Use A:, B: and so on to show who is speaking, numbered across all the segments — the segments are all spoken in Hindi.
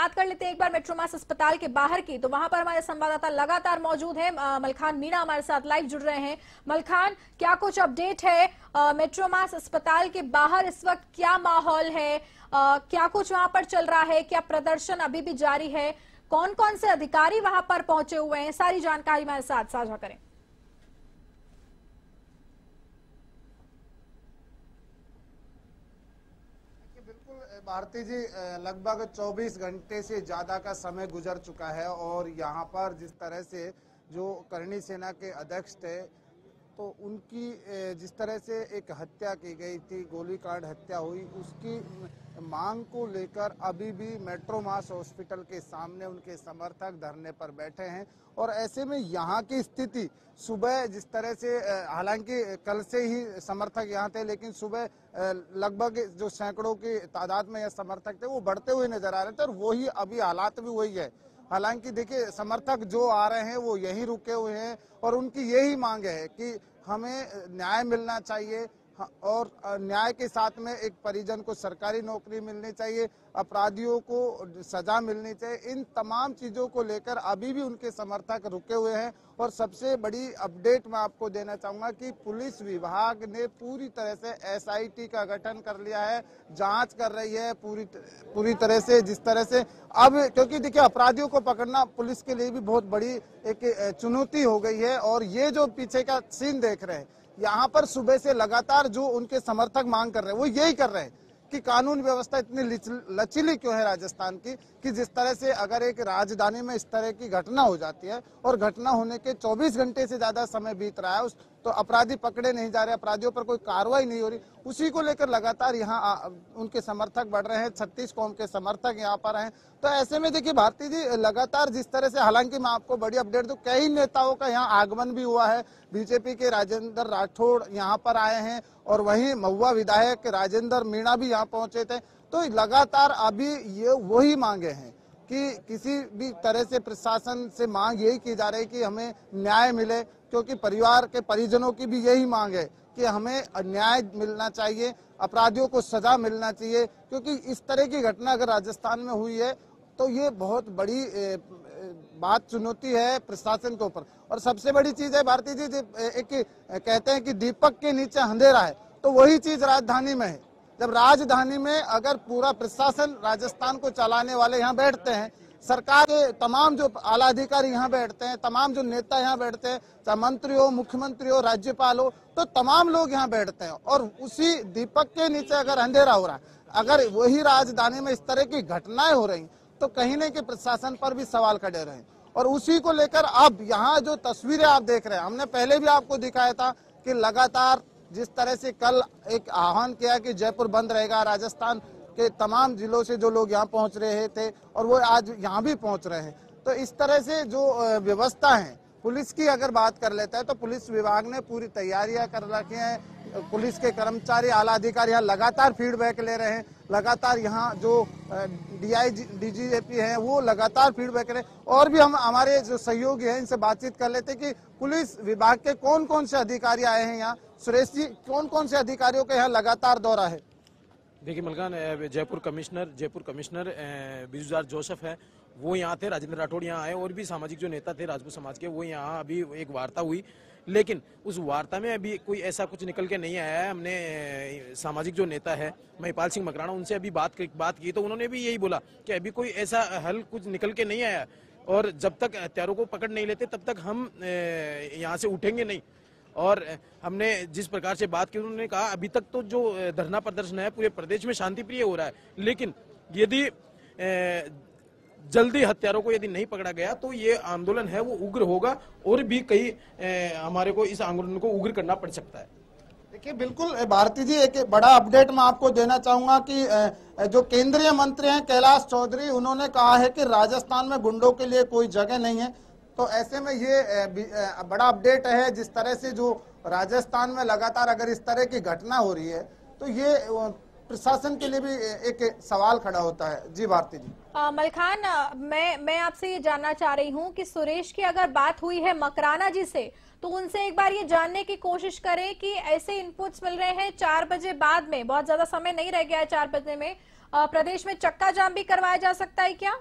A: बात कर लेते हैं एक बार मेट्रोमास अस्पताल के बाहर की, तो वहां पर हमारे संवाददाता लगातार मौजूद है। मलखान मीणा हमारे साथ लाइव जुड़ रहे हैं। मलखान, क्या कुछ अपडेट है मेट्रोमास अस्पताल के बाहर इस वक्त, क्या माहौल है, क्या कुछ वहां पर चल रहा है, क्या प्रदर्शन अभी भी जारी है, कौन कौन से अधिकारी वहां पर पहुंचे हुए हैं, सारी जानकारी हमारे साथ साझा करें।
B: भारती जी, लगभग 24 घंटे से ज्यादा का समय गुजर चुका है और यहाँ पर जिस तरह से जो करणी सेना के अध्यक्ष थे, तो उनकी जिस तरह से एक हत्या की गई थी, गोलीकांड हत्या हुई, उसकी मांग को लेकर अभी भी मेट्रोमास हॉस्पिटल के सामने उनके समर्थक धरने पर बैठे हैं। और ऐसे में यहाँ की स्थिति सुबह जिस तरह से, हालांकि कल से ही समर्थक यहाँ थे, लेकिन सुबह लगभग जो सैकड़ों की तादाद में यह समर्थक थे वो बढ़ते हुए नजर आ रहे थे और वही अभी हालात भी वही है। हालांकि देखिए, समर्थक जो आ रहे हैं वो यहीं रुके हुए हैं और उनकी यही मांग है कि हमें न्याय मिलना चाहिए और न्याय के साथ में एक परिजन को सरकारी नौकरी मिलनी चाहिए, अपराधियों को सजा मिलनी चाहिए। इन तमाम चीजों को लेकर अभी भी उनके समर्थक रुके हुए हैं। और सबसे बड़ी अपडेट मैं आपको देना चाहूंगा कि पुलिस विभाग ने पूरी तरह से एसआईटी का गठन कर लिया है, जांच कर रही है पूरी तरह से, जिस तरह से अब, क्योंकि देखिए अपराधियों को पकड़ना पुलिस के लिए भी बहुत बड़ी एक चुनौती हो गई है। और ये जो पीछे का सीन देख रहे हैं, यहाँ पर सुबह से लगातार जो उनके समर्थक मांग कर रहे हैं वो यही कर रहे हैं कि कानून व्यवस्था इतनी लचीली क्यों है राजस्थान की, कि जिस तरह से अगर एक राजधानी में इस तरह की घटना हो जाती है और घटना होने के 24 घंटे से ज्यादा समय बीत रहा है, तो अपराधी पकड़े नहीं जा रहे, अपराधियों पर कोई कार्रवाई नहीं हो रही, उसी को लेकर लगातार यहाँ उनके समर्थक बढ़ रहे हैं। 36 कौम के समर्थक यहाँ पर हैं। तो ऐसे में देखिए भारती जी, लगातार जिस तरह से, हालांकि मैं आपको बड़ी अपडेट दूं, कई नेताओं का यहाँ आगमन भी हुआ है। बीजेपी के राजेंद्र राठौड़ यहाँ पर आए हैं और वहीं महुआ विधायक राजेंद्र मीणा भी यहाँ पहुंचे थे। तो लगातार अभी ये वही मांगे हैं कि किसी भी तरह से प्रशासन से मांग यही की जा रही है कि हमें न्याय मिले, क्योंकि परिवार के परिजनों की भी यही मांग है कि हमें न्याय मिलना चाहिए, अपराधियों को सजा मिलना चाहिए, क्योंकि इस तरह की घटना अगर राजस्थान में हुई है तो ये बहुत बड़ी बात, चुनौती है प्रशासन के ऊपर। और सबसे बड़ी चीज है भारती जी, एक कहते हैं कि दीपक के नीचे अंधेरा है, तो वही चीज राजधानी में है। जब राजधानी में अगर पूरा प्रशासन राजस्थान को चलाने वाले यहाँ बैठते हैं, सरकार के तमाम जो आला अधिकारी यहाँ बैठते हैं, तमाम जो नेता यहाँ बैठते हैं, चाहे मंत्री हो, मुख्यमंत्री हो, राज्यपाल हो, तो तमाम लोग यहाँ बैठते हैं। और उसी दीपक के नीचे अगर अंधेरा हो रहा है, अगर वही राजधानी में इस तरह की घटनाएं हो रही, तो कहीं न कहीं प्रशासन पर भी सवाल खड़े रहे। और उसी को लेकर अब यहाँ जो तस्वीरें आप देख रहे हैं, हमने पहले भी आपको दिखाया था कि लगातार जिस तरह से कल एक आह्वान किया कि जयपुर बंद रहेगा, राजस्थान के तमाम जिलों से जो लोग यहाँ पहुंच रहे थे और वो आज यहाँ भी पहुंच रहे हैं। तो इस तरह से जो व्यवस्था है, पुलिस की अगर बात कर लेता है तो पुलिस विभाग ने पूरी तैयारियां कर रखी हैं। पुलिस के कर्मचारी, आला अधिकारी यहाँ लगातार फीडबैक ले रहे हैं, लगातार यहाँ जो डीआईजी डीजीपी हैं वो लगातार फीडबैक रहे। और भी हम हमारे जो सहयोगी हैं इनसे बातचीत कर लेते कि पुलिस विभाग के कौन कौन से अधिकारी आए हैं यहाँ। सुरेश जी, कौन कौन से अधिकारियों का यहाँ लगातार दौरा है?
C: देखिए मलकान, जयपुर कमिश्नर बिजुदार जोसेफ है, वो यहाँ थे। राजेंद्र राठौड़ यहाँ आए और भी सामाजिक जो नेता थे राजपूत समाज के, वो यहाँ अभी एक वार्ता हुई, लेकिन उस वार्ता में अभी कोई ऐसा कुछ निकल के नहीं आया है। हमने सामाजिक जो नेता है महिपाल सिंह मकराना, उनसे अभी बात की तो उन्होंने भी यही बोला कि अभी कोई ऐसा हल कुछ निकल के नहीं आया और जब तक हत्यारों को पकड़ नहीं लेते तब तक हम यहाँ से उठेंगे नहीं। और हमने जिस प्रकार से बात की, उन्होंने कहा अभी तक तो जो धरना प्रदर्शन है पूरे प्रदेश में शांतिप्रिय हो रहा है, लेकिन यदि जल्दी हत्यारों को यदि नहीं पकड़ा गया तो ये आंदोलन है वो उग्र होगा और भी कई हमारे को इस आंदोलन को उग्र करना पड़ सकता है।
B: देखिए बिल्कुल भारती जी, एक बड़ा अपडेट मैं आपको देना चाहूंगा कि जो केंद्रीय मंत्री हैं कैलाश चौधरी, उन्होंने कहा है कि राजस्थान में गुंडों के लिए कोई जगह नहीं है। तो ऐसे में ये बड़ा अपडेट है। जिस तरह से जो राजस्थान में लगातार अगर इस तरह की घटना हो रही है तो ये प्रशासन के लिए भी एक सवाल खड़ा होता है। जी भारती जी।
A: मलखान, मैं आपसे ये जानना चाह रही हूँ कि सुरेश की अगर बात हुई है मकराना जी से, तो उनसे एक बार ये जानने की कोशिश करें कि ऐसे इनपुट्स मिल रहे हैं 4 बजे बाद में, बहुत ज्यादा समय नहीं रह गया है 4 बजे में, प्रदेश में चक्का जाम भी करवाया जा सकता है क्या?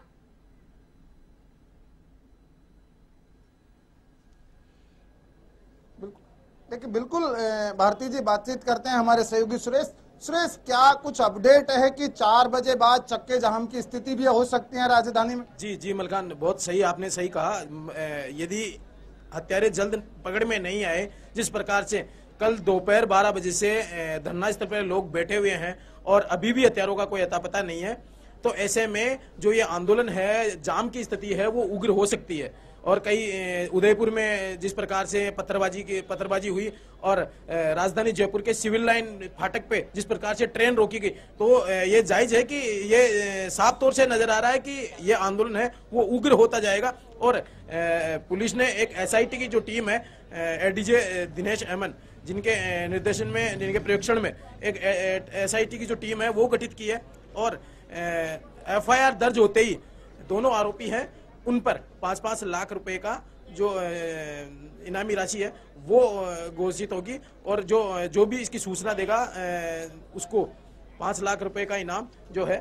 B: देखिए बिल्कुल भारती जी, बातचीत करते हैं हमारे सहयोगी सुरेश। सुरेश, क्या कुछ अपडेट है कि 4 बजे बाद चक्के जाम की स्थिति भी हो सकती है राजधानी में?
C: जी जी मलखान, बहुत सही, आपने सही कहा। यदि हत्यारे जल्द पकड़ में नहीं आए, जिस प्रकार से कल दोपहर 12 बजे से धरना स्थल पर लोग बैठे हुए हैं और अभी भी हत्यारों का कोई अता पता नहीं है, तो ऐसे में जो ये आंदोलन है, जाम की स्थिति है, वो उग्र हो सकती है। और कई उदयपुर में जिस प्रकार से पत्थरबाजी हुई और राजधानी जयपुर के सिविल लाइन फाटक पे जिस प्रकार से ट्रेन रोकी गई, तो ये जायज है कि ये साफ तौर से नजर आ रहा है कि ये आंदोलन है वो उग्र होता जाएगा। और पुलिस ने एक एसआईटी की जो टीम है, एडीजे दिनेश अमन, जिनके निर्देशन में, जिनके प्रेक्षण में एक एसआईटी की जो टीम है वो गठित की है। और एफआईआर दर्ज होते ही दोनों आरोपी हैं, उन पर 5-5 लाख रुपए का जो इनामी राशि है वो घोषित होगी। और जो भी इसकी सूचना देगा उसको 5 लाख रुपए का इनाम जो है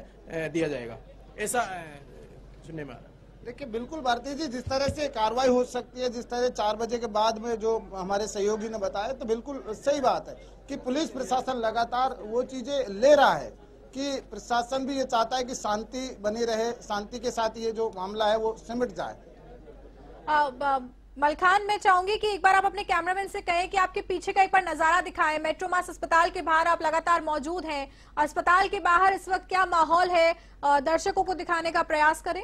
C: दिया जाएगा, ऐसा सुनने में आ रहा है।
B: देखिए बिल्कुल भारती जी, जिस तरह से कार्रवाई हो सकती है, जिस तरह 4 बजे के बाद में जो हमारे सहयोगी ने बताया, तो बिल्कुल सही बात है कि पुलिस प्रशासन लगातार वो चीजें ले रहा है कि प्रशासन भी ये चाहता है कि शांति बनी रहे, शांति के साथ ये जो मामला है वो सिमट जाए।
A: मलखान, मैं चाहूंगी कि एक बार आप अपने कैमरामैन से कहें कि आपके पीछे का एक बार नजारा दिखाएं। मेट्रोमास अस्पताल के बाहर आप लगातार मौजूद हैं। अस्पताल के बाहर इस वक्त क्या माहौल है, दर्शकों को दिखाने का प्रयास करें।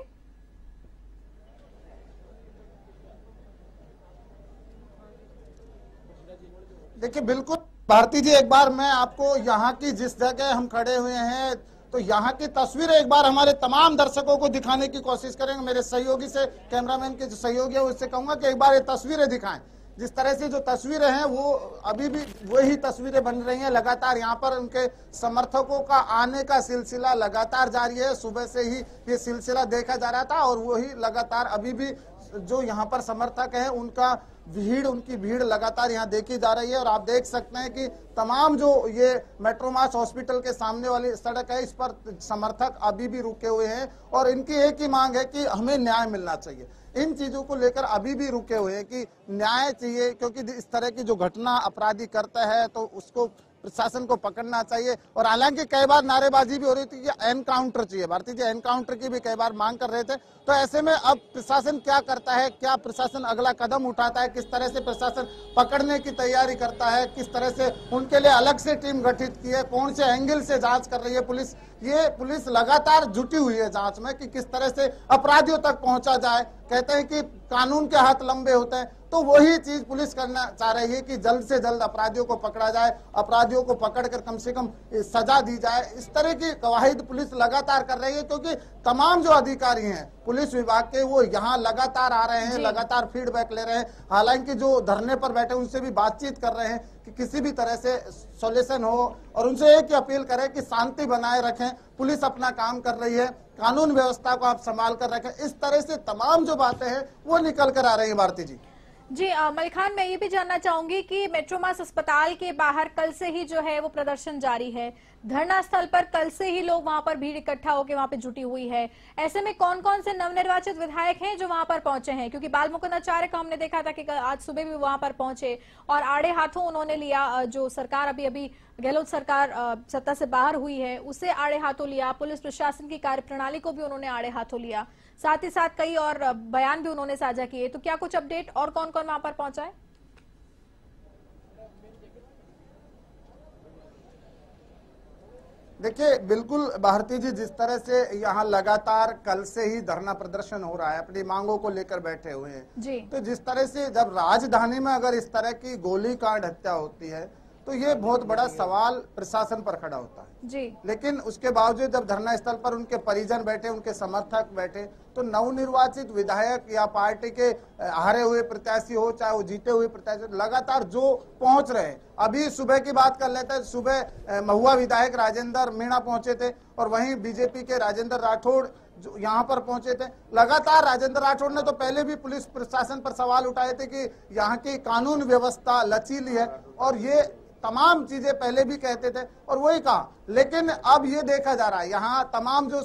B: देखिए बिल्कुल भारती जी, एक बार मैं आपको यहाँ की जिस जगह हम खड़े हुए हैं, तो यहाँ की तस्वीरें एक बार हमारे तमाम दर्शकों को दिखाने की कोशिश करेंगे। मेरे सहयोगी से, कैमरामैन के जो सहयोगी है उससे कहूंगा कि एक बार ये तस्वीरें दिखाएं। जिस तरह से जो तस्वीरें हैं वो अभी भी वही तस्वीरें बन रही हैं। लगातार यहाँ पर उनके समर्थकों का आने का सिलसिला लगातार जारी है। सुबह से ही ये सिलसिला देखा जा रहा था और वही लगातार अभी भी जो यहाँ पर समर्थक हैं उनकी भीड़ लगातार यहाँ देखी जा रही है। और आप देख सकते हैं कि तमाम जो ये मेट्रोमास हॉस्पिटल के सामने वाली सड़क है, इस पर समर्थक अभी भी रुके हुए हैं और इनकी एक ही मांग है कि हमें न्याय मिलना चाहिए। इन चीजों को लेकर अभी भी रुके हुए हैं कि न्याय चाहिए, क्योंकि इस तरह की जो घटना अपराधी करता है तो उसको प्रशासन को पकड़ना चाहिए। और हालांकि कई बार नारेबाजी भी हो रही थी कि एनकाउंटर चाहिए, भारतीय जी एनकाउंटर की भी कई बार मांग कर रहे थे। तो ऐसे में अब प्रशासन क्या करता है, क्या प्रशासन अगला कदम उठाता है, किस तरह से प्रशासन पकड़ने की तैयारी करता है, किस तरह से उनके लिए अलग से टीम गठित की है, कौन से एंगल से जांच कर रही है पुलिस, ये पुलिस लगातार जुटी हुई है जांच में कि किस तरह से अपराधियों तक पहुंचा जाए। कहते हैं कि कानून के हाथ लंबे होते हैं, तो वही चीज पुलिस करना चाह रही है कि जल्द से जल्द अपराधियों को पकड़ा जाए, अपराधियों को पकड़कर कम से कम सजा दी जाए। इस तरह की कवायद पुलिस लगातार कर रही है, क्योंकि तमाम जो अधिकारी हैं पुलिस विभाग के वो यहाँ लगातार आ रहे हैं, लगातार फीडबैक ले रहे हैं। हालांकि जो धरने पर बैठे उनसे भी बातचीत कर रहे हैं कि किसी भी तरह से सॉल्यूशन हो और उनसे एक ही अपील करें कि शांति बनाए रखें, पुलिस अपना काम कर रही है, कानून व्यवस्था को आप संभाल कर रखें। इस तरह से तमाम जो बातें हैं वो निकल कर आ रही है। भारती जी
A: जी, मलखान, मैं ये भी जानना चाहूंगी कि मेट्रोमास अस्पताल के बाहर कल से ही जो है वो प्रदर्शन जारी है, धरना स्थल पर कल से ही लोग वहां पर भीड़ इकट्ठा होकर वहां पे जुटी हुई है। ऐसे में कौन कौन से नवनिर्वाचित विधायक हैं जो वहां पर पहुंचे हैं? क्योंकि बालमुकुंद आचार्य को हमने देखा था कि आज सुबह भी वहां पर पहुंचे और आड़े हाथों उन्होंने लिया, जो सरकार अभी गहलोत सरकार सत्ता से बाहर हुई है उसे आड़े हाथों लिया, पुलिस प्रशासन की कार्यप्रणाली को भी उन्होंने आड़े हाथों लिया, साथ ही साथ कई और बयान भी उन्होंने साझा किए। तो क्या कुछ अपडेट और कौन कौन वहां पर पहुंचा है?
B: देखिए बिल्कुल भारती जी, जिस तरह से यहाँ लगातार कल से ही धरना प्रदर्शन हो रहा है, अपनी मांगों को लेकर बैठे हुए हैं जी। तो जिस तरह से जब राजधानी में अगर इस तरह की गोलीकांड हत्या होती है तो ये बहुत बड़ा सवाल प्रशासन पर खड़ा होता है जी। लेकिन उसके बावजूद जब धरना स्थल पर उनके परिजन बैठे, उनके समर्थक बैठे, तो नवनिर्वाचित विधायक या पार्टी के हारे हुए प्रत्याशी हो चाहे वो जीते हुए प्रत्याशी लगातार जो पहुंच रहे हैं। अभी सुबह की बात कर लेते हैं, सुबह महुआ विधायक राजेंद्र मीणा पहुंचे थे और वहीं बीजेपी के राजेंद्र राठौड़ जो यहाँ पर पहुंचे थे। लगातार राजेंद्र राठौड़ ने तो पहले भी पुलिस प्रशासन पर सवाल उठाए थे कि यहाँ की कानून व्यवस्था लचीली है और ये तमाम चीजें पहले भी कहते थे और वही कहा। लेकिन अब ये देखा जा रहा है यहाँ तमाम जो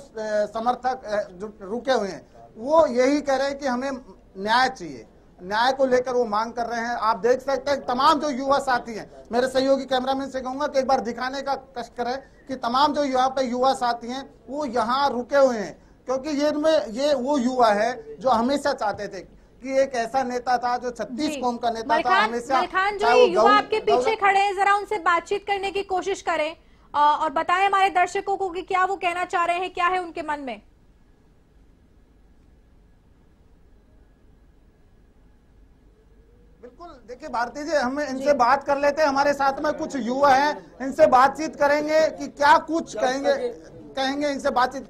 B: समर्थक जो रुके हुए हैं वो यही कह रहे हैं कि हमें न्याय चाहिए, न्याय को लेकर वो मांग कर रहे हैं। आप देख सकते हैं तमाम जो युवा साथी हैं, मेरे सहयोगी कैमरामैन से कहूंगा कि एक बार दिखाने का कष्ट करें कि तमाम जो यहाँ पे युवा साथी हैं वो यहाँ रुके हुए हैं, क्योंकि ये वो युवा है जो हमेशा चाहते थे कि एक ऐसा नेता था जो 36 कौम का नेता था हमेशा।
A: मलखान, जो ये युवा आपके पीछे खड़े हैं, जरा उनसे बातचीत करने की कोशिश करें और बताएं हमारे दर्शकों को कि क्या वो कहना चाह रहे हैं, क्या है उनके मन में।
B: बिल्कुल, देखिए भारती जी, हम इनसे बात कर लेते हैं। हमारे साथ में कुछ युवा हैं, इनसे बातचीत करेंगे कि क्या कुछ कहेंगे इनसे बातचीत।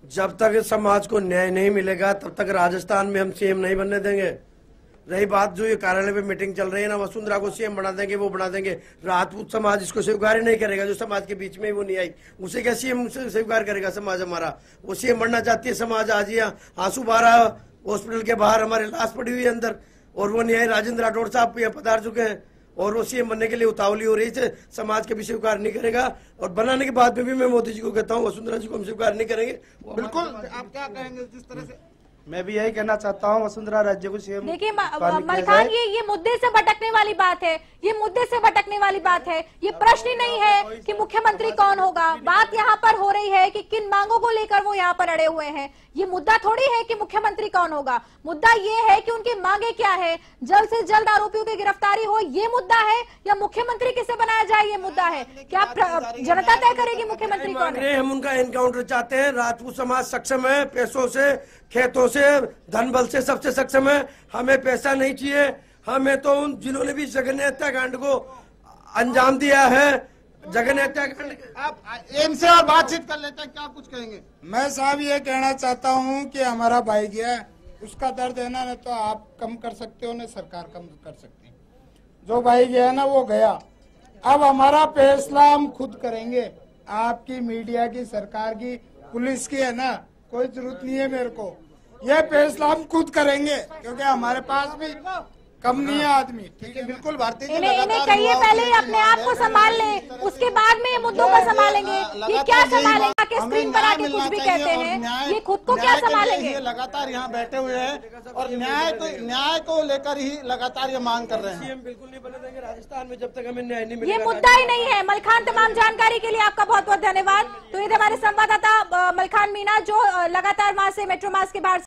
D: जब तक समाज को न्याय नहीं मिलेगा तब तक राजस्थान में हम सीएम नहीं बनने देंगे। रही बात जो ये कार्यालय पे मीटिंग चल रही है ना, वसुंधरा को सीएम बना देंगे, वो बना देंगे, राजपूत समाज इसको स्वीकार ही नहीं करेगा। जो समाज के बीच में वो नहीं आई, उसे क्या सीएम स्वीकार करेगा समाज हमारा? वो सीएम बनना चाहती है समाज। आज यहाँ आंसू बहा हॉस्पिटल के बाहर हमारी लाश पड़ी हुई है अंदर, और वो न्याय राजेंद्र राठौड़ साहब यहाँ पधार चुके हैं और वो सीएम बनने के लिए उतावली हो रही है। समाज के भी स्वीकार नहीं करेगा, और बनाने के बाद में भी मैं मोदी जी को कहता हूँ वसुंधरा जी को हम स्वीकार नहीं करेंगे।
B: बिल्कुल, आप क्या कहेंगे जिस तरह से?
E: मैं भी यही कहना चाहता हूँ, वसुंधरा राज्य को सीएम।
A: देखिए मलखान, ये मुद्दे से भटकने वाली बात है, ये मुद्दे से भटकने वाली बात है। ये प्रश्न ही नहीं है कि मुख्यमंत्री कौन होगा। बात यहाँ पर हो रही है कि किन मांगों को लेकर वो यहाँ पर अड़े हुए हैं। ये मुद्दा थोड़ी है कि मुख्यमंत्री कौन होगा, मुद्दा ये है कि उनकी मांगे क्या है, जल्द से जल्द आरोपियों की गिरफ्तारी हो, ये मुद्दा है, या मुख्यमंत्री किसे बनाया जाए, ये मुद्दा है। क्या जनता तय करेगी मुख्यमंत्री कौन है?
D: हम उनका एनकाउंटर चाहते हैं। राजपूत समाज सक्षम है, पैसों से, खेतों से, धन बल से सबसे सक्षम है। हमें पैसा नहीं चाहिए, हमें तो उन जिन्होंने भी जघन्य हत्याकांड को अंजाम दिया है, जघन्य हत्याकांड।
B: आप इनसे और बातचीत कर लेते हैं, क्या कुछ कहेंगे?
E: मैं साहब ये कहना चाहता हूँ कि हमारा भाई गया, उसका दर्द है ना तो आप कम कर सकते हो, ना सरकार कम कर सकती है। जो भाई गया ना वो गया, अब हमारा फैसला हम खुद करेंगे। आपकी मीडिया की, सरकार की, पुलिस की है ना, कोई जरूरत नहीं है मेरे को। ये फैसला हम खुद करेंगे क्योंकि हमारे पास भी कम नहीं है आदमी। ठीक है,
B: बिल्कुल भारती जी,
A: इन्हें कहिए पहले अपने आप को संभाल लें, उसके बाद में ये मुद्दों को संभालेंगे। ये क्या संभालेंगे कि स्क्रीन पर आके कुछ भी कहते हैं, ये खुद को क्या संभालेंगे?
B: लगातार यहाँ बैठे हुए हैं और न्याय को लेकर ही लगातार ये मांग कर रहे हैं।
D: सीएम बिल्कुल नहीं बने देंगे राजस्थान में जब तक हमें न्याय नहीं मिलेगा।
A: ये मुद्दा ही नहीं है। मलखान, तमाम जानकारी के लिए आपका बहुत बहुत धन्यवाद। तो ये हमारे संवाददाता मलखान मीणा, जो लगातार वहां से मेट्रो मार्ग के बाहर